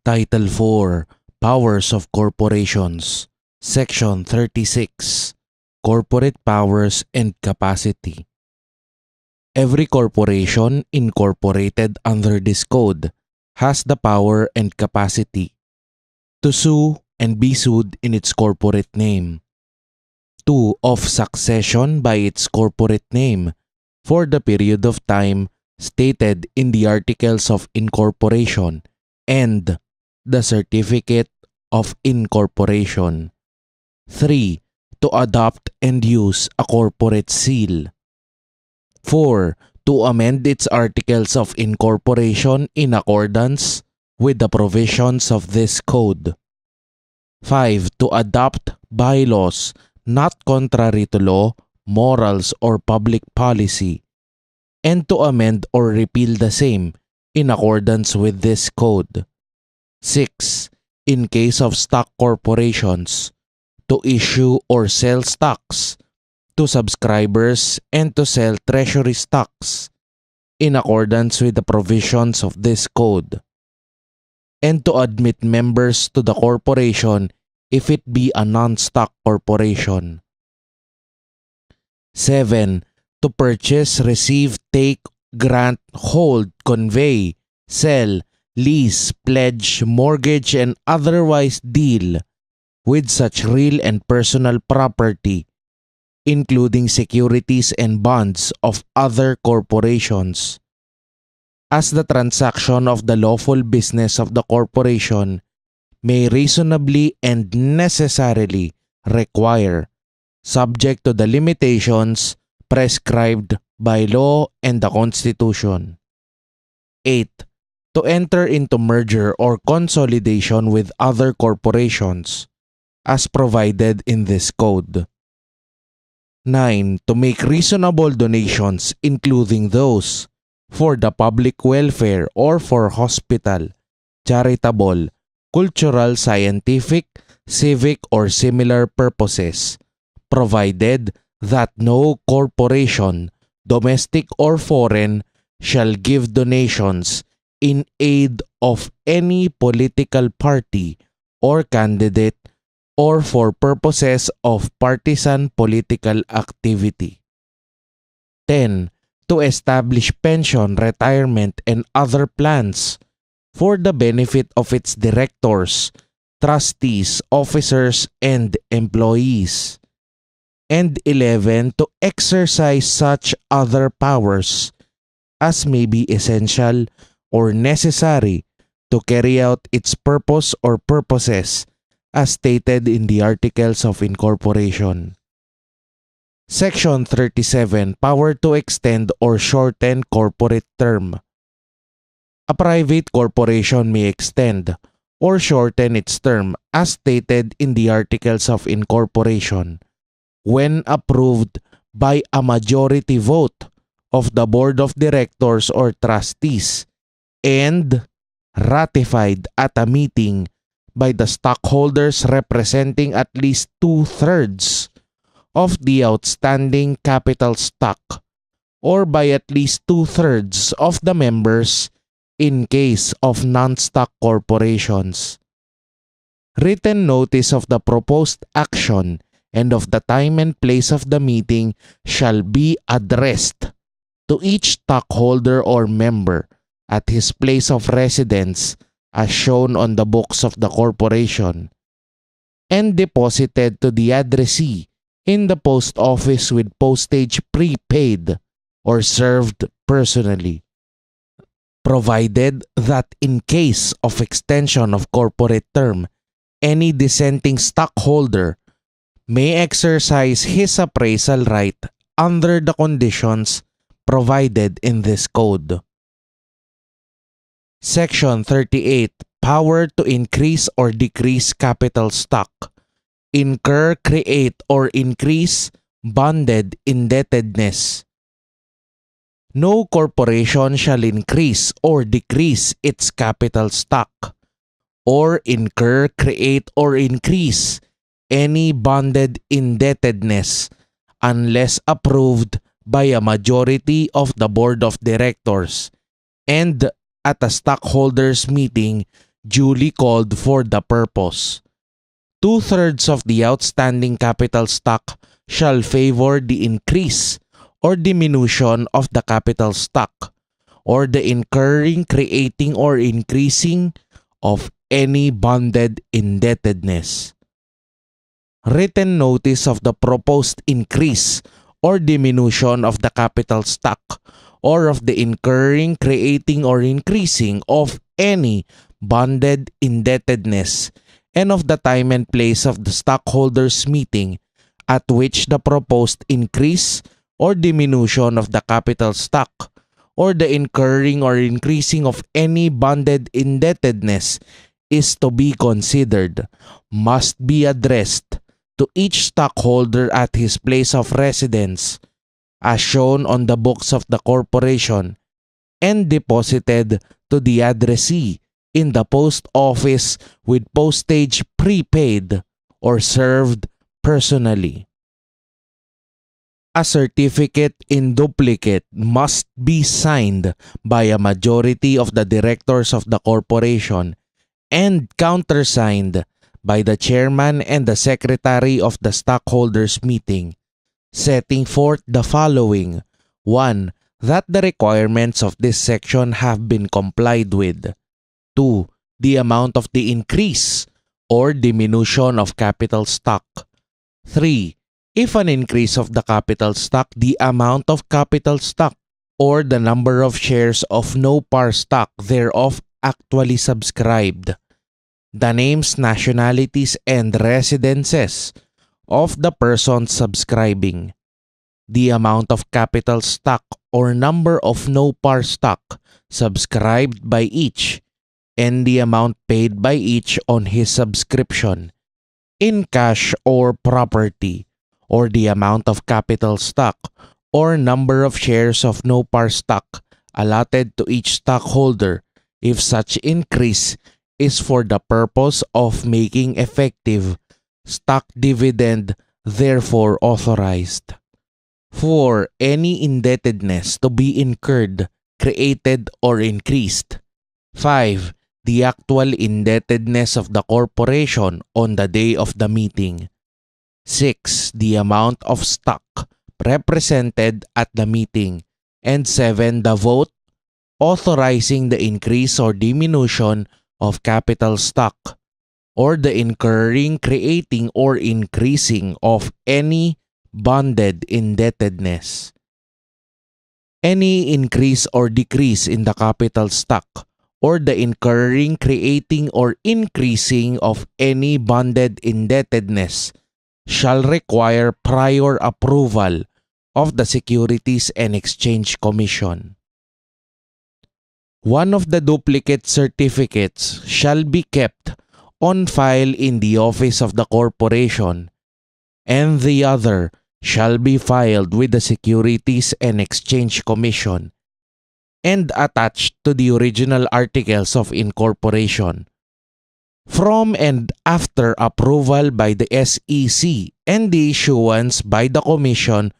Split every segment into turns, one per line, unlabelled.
Title 4, Powers of Corporations, Section 36, Corporate Powers and Capacity. Every corporation incorporated under this code has the power and capacity to sue and be sued in its corporate name, 2. Of succession by its corporate name for the period of time stated in the Articles of Incorporation and the Certificate of Incorporation, 3. To adopt and use a corporate seal, 4. To amend its Articles of Incorporation in accordance with the provisions of this code, 5. To adopt bylaws not contrary to law, morals, or public policy, and to amend or repeal the same in accordance with this code. 6. In case of stock corporations, to issue or sell stocks to subscribers and to sell treasury stocks in accordance with the provisions of this code, and to admit members to the corporation if it be a non-stock corporation. 7. To purchase, receive, take, grant, hold, convey, sell, lease, pledge, mortgage, and otherwise deal with such real and personal property, including securities and bonds of other corporations, as the transaction of the lawful business of the corporation may reasonably and necessarily require, subject to the limitations prescribed by law and the Constitution. 8. To enter into merger or consolidation with other corporations, as provided in this code. 9. To make reasonable donations, including those for the public welfare or for hospital, charitable, cultural, scientific, civic, or similar purposes, provided that no corporation, domestic or foreign, shall give donations in aid of any political party or candidate or for purposes of partisan political activity. 10. To establish pension, retirement, and other plans for the benefit of its directors, trustees, officers, and employees. And 11. To exercise such other powers as may be essential or necessary to carry out its purpose or purposes as stated in the Articles of Incorporation. Section 37. Power to extend or shorten corporate term. A private corporation may extend or shorten its term as stated in the Articles of Incorporation when approved by a majority vote of the Board of Directors or Trustees and ratified at a meeting by the stockholders representing at least 2/3 of the outstanding capital stock or by at least 2/3 of the members in case of non-stock corporations. Written notice of the proposed action and of the time and place of the meeting shall be addressed to each stockholder or member at his place of residence as shown on the books of the corporation, and deposited to the addressee in the post office with postage prepaid or served personally, provided that in case of extension of corporate term, any dissenting stockholder may exercise his appraisal right under the conditions provided in this code. Section 38. Power to increase or decrease capital stock, incur, create, or increase bonded indebtedness. No corporation shall increase or decrease its capital stock, or incur, create, or increase any bonded indebtedness unless approved by a majority of the Board of Directors and at a stockholders meeting duly called for the purpose. 2/3 of the outstanding capital stock shall favor the increase or diminution of the capital stock, or the incurring, creating, or increasing of any bonded indebtedness. Written notice of the proposed increase or diminution of the capital stock, or of the incurring, creating, or increasing of any bonded indebtedness, and of the time and place of the stockholders' meeting at which the proposed increase or diminution of the capital stock, or the incurring or increasing of any bonded indebtedness is to be considered, must be addressed to each stockholder at his place of residence, as shown on the books of the corporation, and deposited to the addressee in the post office with postage prepaid or served personally. A certificate in duplicate must be signed by a majority of the directors of the corporation and countersigned by the chairman and the secretary of the stockholders' meeting, setting forth the following. 1. That the requirements of this section have been complied with. 2. The amount of the increase or diminution of capital stock. 3. If an increase of the capital stock, the amount of capital stock or the number of shares of no par stock thereof actually subscribed. The names, nationalities, and residences of the persons subscribing. The amount of capital stock or number of no par stock subscribed by each, and the amount paid by each on his subscription, in cash or property, or the amount of capital stock or number of shares of no par stock allotted to each stockholder if such increase is for the purpose of making effective stock dividend therefore authorized. 4. Any indebtedness to be incurred, created, or increased. 5. The actual indebtedness of the corporation on the day of the meeting. 6. The amount of stock represented at the meeting. And 7. The vote authorizing the increase or diminution of capital stock, or the incurring, creating, or increasing of any bonded indebtedness. Any increase or decrease in the capital stock, or the incurring, creating, or increasing of any bonded indebtedness shall require prior approval of the Securities and Exchange Commission. One of the duplicate certificates shall be kept on file in the office of the corporation, and the other shall be filed with the Securities and Exchange Commission and attached to the original articles of incorporation. From and after approval by the SEC and the issuance by the Commission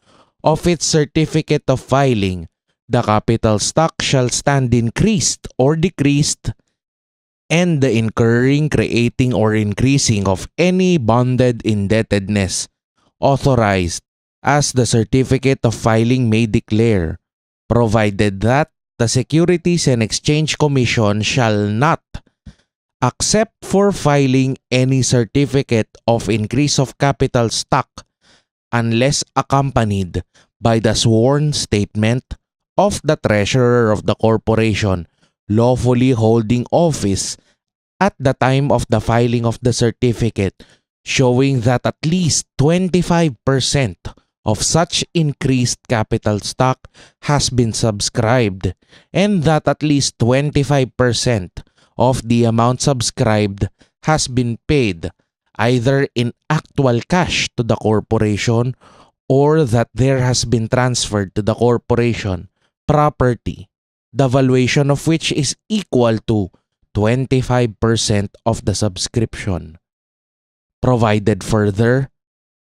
of its certificate of filing, the capital stock shall stand increased or decreased, and the incurring, creating, or increasing of any bonded indebtedness authorized as the certificate of filing may declare, provided that the Securities and Exchange Commission shall not accept for filing any certificate of increase of capital stock unless accompanied by the sworn statement of the treasurer of the corporation lawfully holding office at the time of the filing of the certificate, showing that at least 25% of such increased capital stock has been subscribed, and that at least 25% of the amount subscribed has been paid either in actual cash to the corporation, or that there has been transferred to the corporation property, the valuation of which is equal to 25% of the subscription. Provided further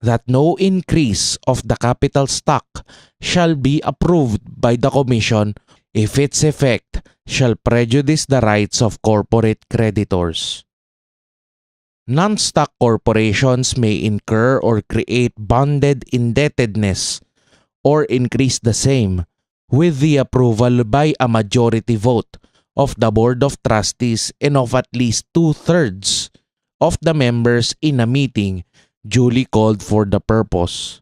that no increase of the capital stock shall be approved by the Commission if its effect shall prejudice the rights of corporate creditors. Non-stock corporations may incur or create bonded indebtedness or increase the same with the approval by a majority vote of the Board of Trustees and of at least 2/3 of the members in a meeting duly called for the purpose.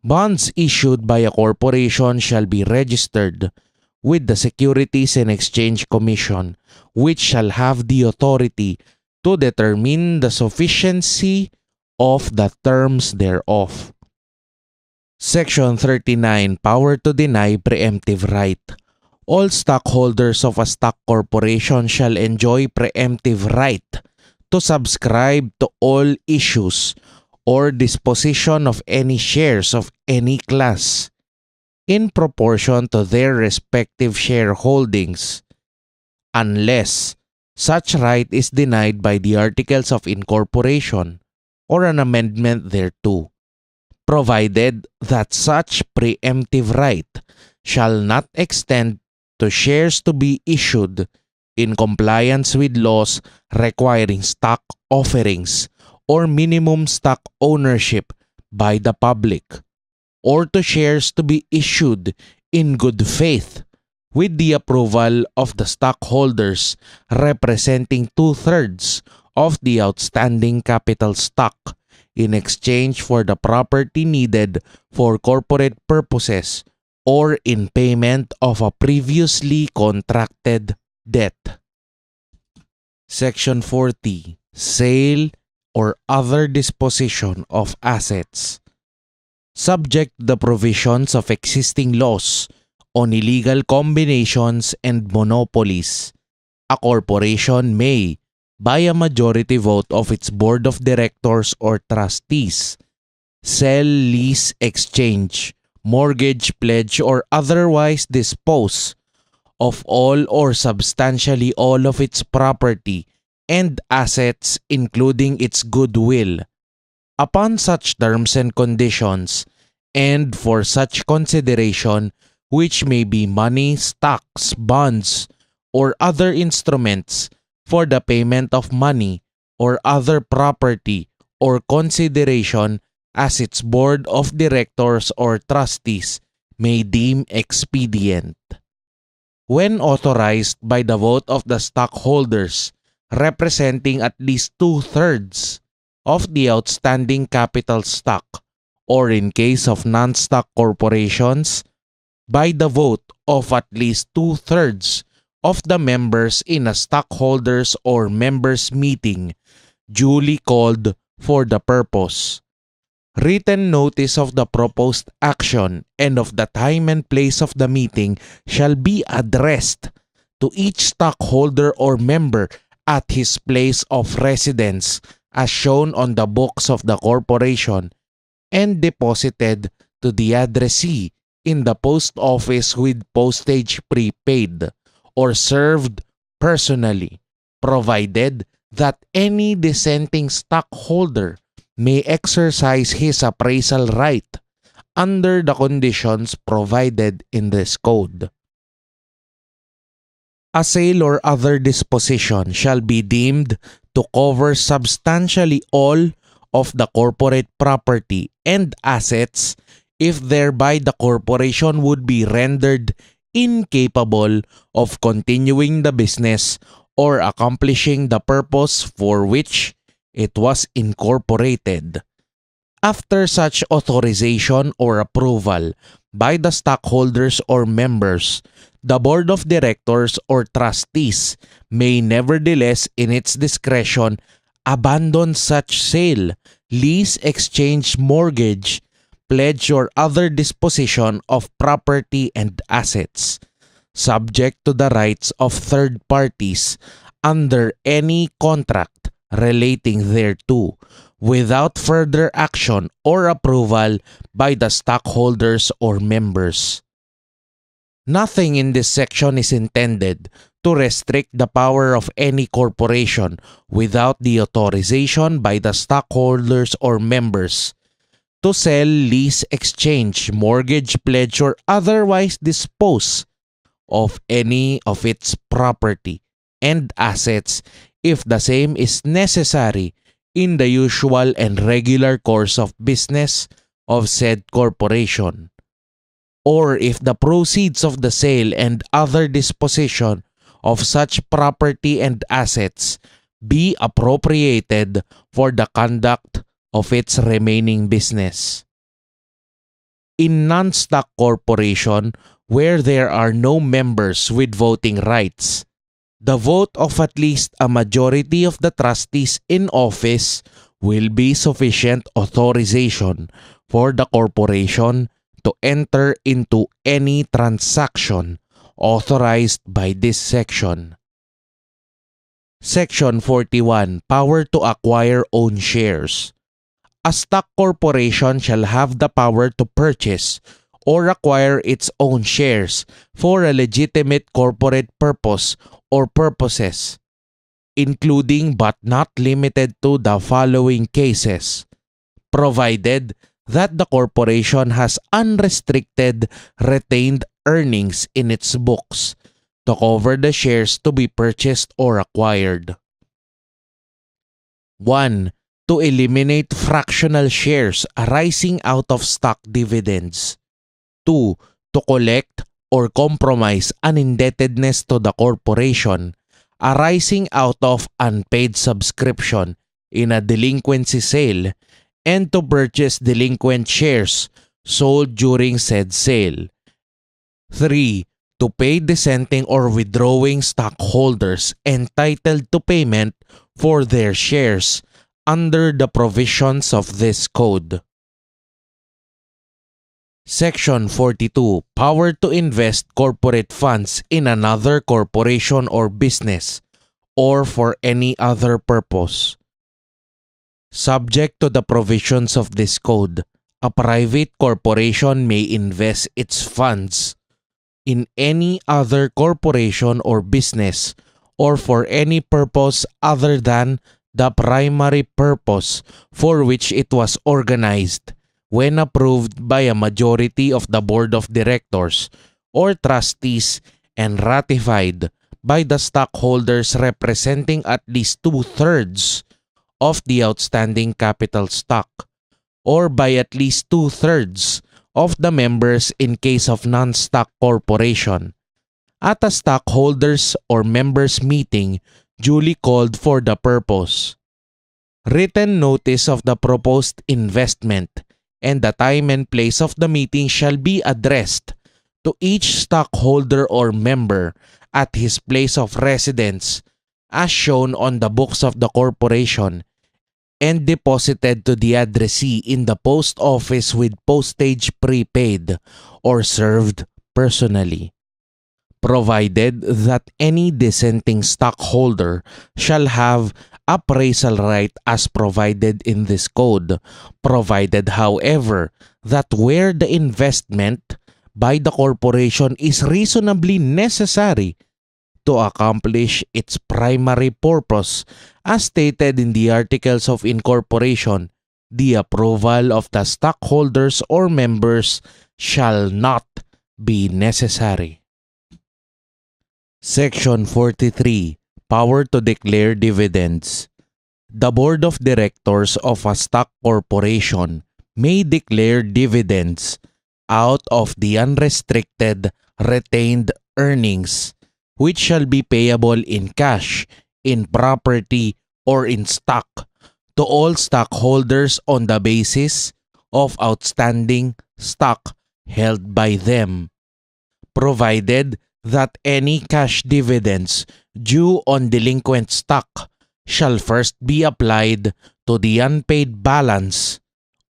Bonds issued by a corporation shall be registered with the Securities and Exchange Commission, which shall have the authority to determine the sufficiency of the terms thereof. Section 39. Power to deny preemptive right. All stockholders of a stock corporation shall enjoy preemptive right to subscribe to all issues or disposition of any shares of any class in proportion to their respective shareholdings, unless such right is denied by the Articles of Incorporation or an amendment thereto, provided that such preemptive right shall not extend to shares to be issued in compliance with laws requiring stock offerings or minimum stock ownership by the public, or to shares to be issued in good faith with the approval of the stockholders representing 2/3 of the outstanding capital stock in exchange for the property needed for corporate purposes or in payment of a previously contracted debt. Section 40. Sale or other disposition of assets. Subject to the provisions of existing laws on illegal combinations and monopolies, a corporation may, by a majority vote of its board of directors or trustees, sell, lease, exchange, mortgage, pledge, or otherwise dispose of all or substantially all of its property and assets, including its goodwill, upon such terms and conditions, and for such consideration which may be money, stocks, bonds, or other instruments for the payment of money or other property or consideration as its board of directors or trustees may deem expedient. When authorized by the vote of the stockholders representing at least 2/3 of the outstanding capital stock, or in case of non-stock corporations, by the vote of at least 2/3 of the members in a stockholders or members meeting duly called for the purpose. Written notice of the proposed action and of the time and place of the meeting shall be addressed to each stockholder or member at his place of residence as shown on the books of the corporation and deposited to the addressee in the post office with postage prepaid or served personally, provided that any dissenting stockholder may exercise his appraisal right under the conditions provided in this code. A sale or other disposition shall be deemed to cover substantially all of the corporate property and assets if thereby the corporation would be rendered incapable of continuing the business or accomplishing the purpose for which it was incorporated. After such authorization or approval by the stockholders or members, the board of directors or trustees may nevertheless in its discretion abandon such sale, lease, exchange, mortgage, pledge, or other disposition of property and assets, subject to the rights of third parties under any contract relating thereto, without further action or approval by the stockholders or members. Nothing in this section is intended to restrict the power of any corporation without the authorization by the stockholders or members to sell, lease, exchange, mortgage, pledge, or otherwise dispose of any of its property and assets if the same is necessary in the usual and regular course of business of said corporation, or if the proceeds of the sale and other disposition of such property and assets be appropriated for the conduct of its remaining business. In non-stock corporation where there are no members with voting rights, the vote of at least a majority of the trustees in office will be sufficient authorization for the corporation to enter into any transaction authorized by this section. Section 41. Power to acquire own shares. A stock corporation shall have the power to purchase or acquire its own shares for a legitimate corporate purpose or purposes, including but not limited to the following cases, provided that the corporation has unrestricted retained earnings in its books to cover the shares to be purchased or acquired. 1. To eliminate fractional shares arising out of stock dividends. 2. To collect or compromise an indebtedness to the corporation arising out of unpaid subscription in a delinquency sale and to purchase delinquent shares sold during said sale. 3. To pay dissenting or withdrawing stockholders entitled to payment for their shares under the provisions of this code. Section 42. Power to invest corporate funds in another corporation or business or for any other purpose. Subject to the provisions of this code, a private corporation may invest its funds in any other corporation or business or for any purpose other than the primary purpose for which it was organized when approved by a majority of the board of directors or trustees and ratified by the stockholders representing at least 2/3 of the outstanding capital stock, or by at least 2/3 of the members in case of non-stock corporation, at a stockholders or members meeting duly called for the purpose. Written notice of the proposed investment and the time and place of the meeting shall be addressed to each stockholder or member at his place of residence as shown on the books of the corporation and deposited to the addressee in the post office with postage prepaid or served personally, provided that any dissenting stockholder shall have appraisal right as provided in this code, provided however that where the investment by the corporation is reasonably necessary to accomplish its primary purpose as stated in the articles of incorporation, the approval of the stockholders or members shall not be necessary. Section 43. Power to declare dividends. The board of directors of a stock corporation may declare dividends out of the unrestricted retained earnings, which shall be payable in cash, in property, or in stock to all stockholders on the basis of outstanding stock held by them, provided that any cash dividends due on delinquent stock shall first be applied to the unpaid balance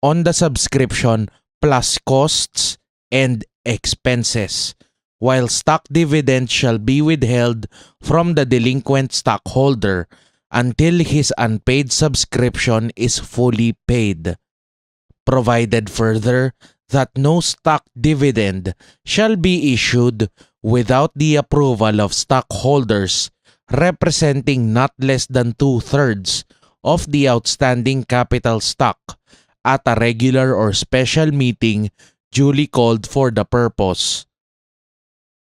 on the subscription plus costs and expenses, while stock dividends shall be withheld from the delinquent stockholder until his unpaid subscription is fully paid, provided further that no stock dividend shall be issued without the approval of stockholders representing not less than 2/3 of the outstanding capital stock at a regular or special meeting duly called for the purpose.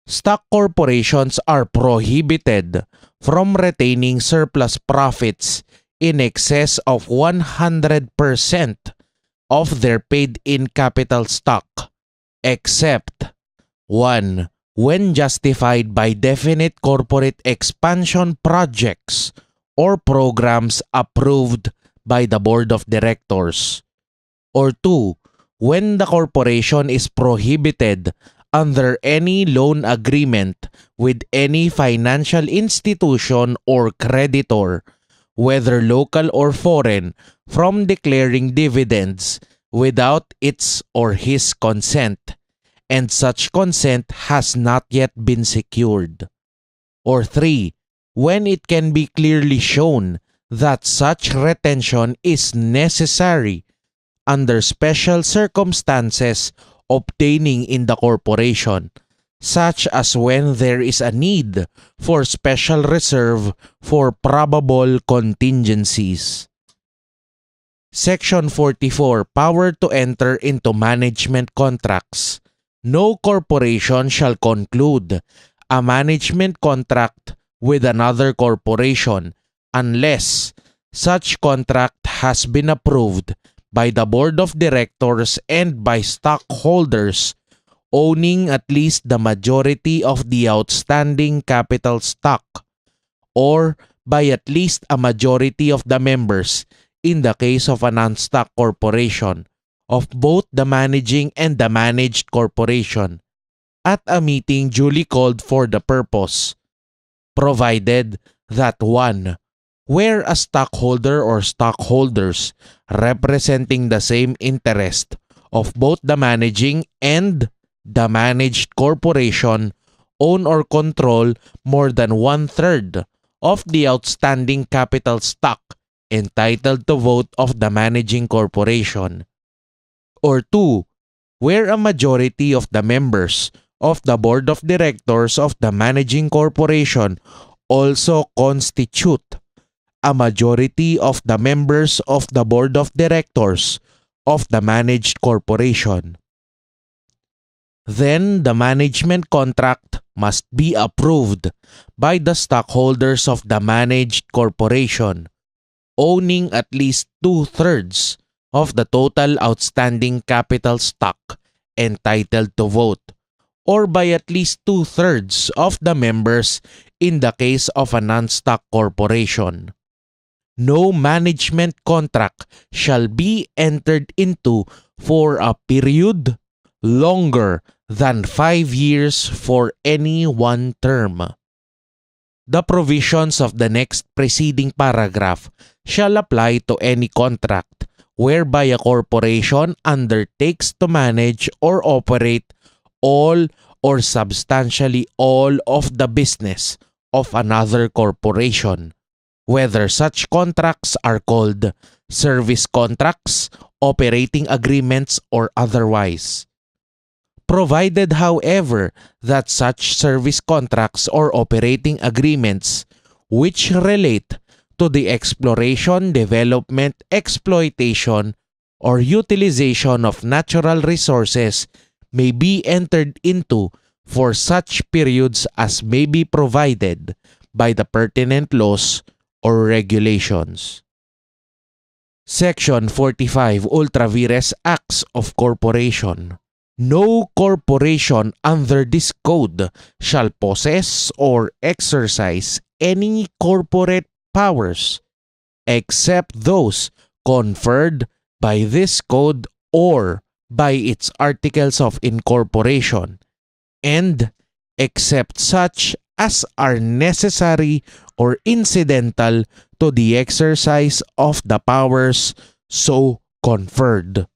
Stock corporations are prohibited from retaining surplus profits in excess of 100% of their paid-in capital stock, except 1. When justified by definite corporate expansion projects or programs approved by the board of directors, or 2. When the corporation is prohibited under any loan agreement with any financial institution or creditor, whether local or foreign, from declaring dividends without its or his consent, and such consent has not yet been secured. Or 3. When it can be clearly shown that such retention is necessary under special circumstances obtaining in the corporation, such as when there is a need for special reserve for probable contingencies. Section 44. Power to enter into management contracts. No corporation shall conclude a management contract with another corporation unless such contract has been approved by the board of directors and by stockholders owning at least the majority of the outstanding capital stock, or by at least a majority of the members in the case of a non-stock corporation of both the managing and the managed corporation at a meeting duly called for the purpose, provided that 1. Where a stockholder or stockholders representing the same interest of both the managing and the managed corporation own or control more than 1/3 of the outstanding capital stock entitled to vote of the managing corporation. Or 2. Where a majority of the members of the board of directors of the managing corporation also constitute a majority of the members of the board of directors of the managed corporation. Then the management contract must be approved by the stockholders of the managed corporation, owning at least 2/3 of the total outstanding capital stock entitled to vote, or by at least 2/3 of the members in the case of a non-stock corporation. No management contract shall be entered into for a period longer than 5 years for any one term. The provisions of the next preceding paragraph shall apply to any contract whereby a corporation undertakes to manage or operate all or substantially all of the business of another corporation, whether such contracts are called service contracts, operating agreements, or otherwise. Provided, however, that such service contracts or operating agreements which relate to the exploration, development, exploitation, or utilization of natural resources may be entered into for such periods as may be provided by the pertinent laws or regulations. Section 45. Ultra vires Acts of Corporation. No corporation under this code shall possess or exercise any corporate powers except those conferred by this code or by its articles of incorporation, and except such as are necessary or incidental to the exercise of the powers so conferred.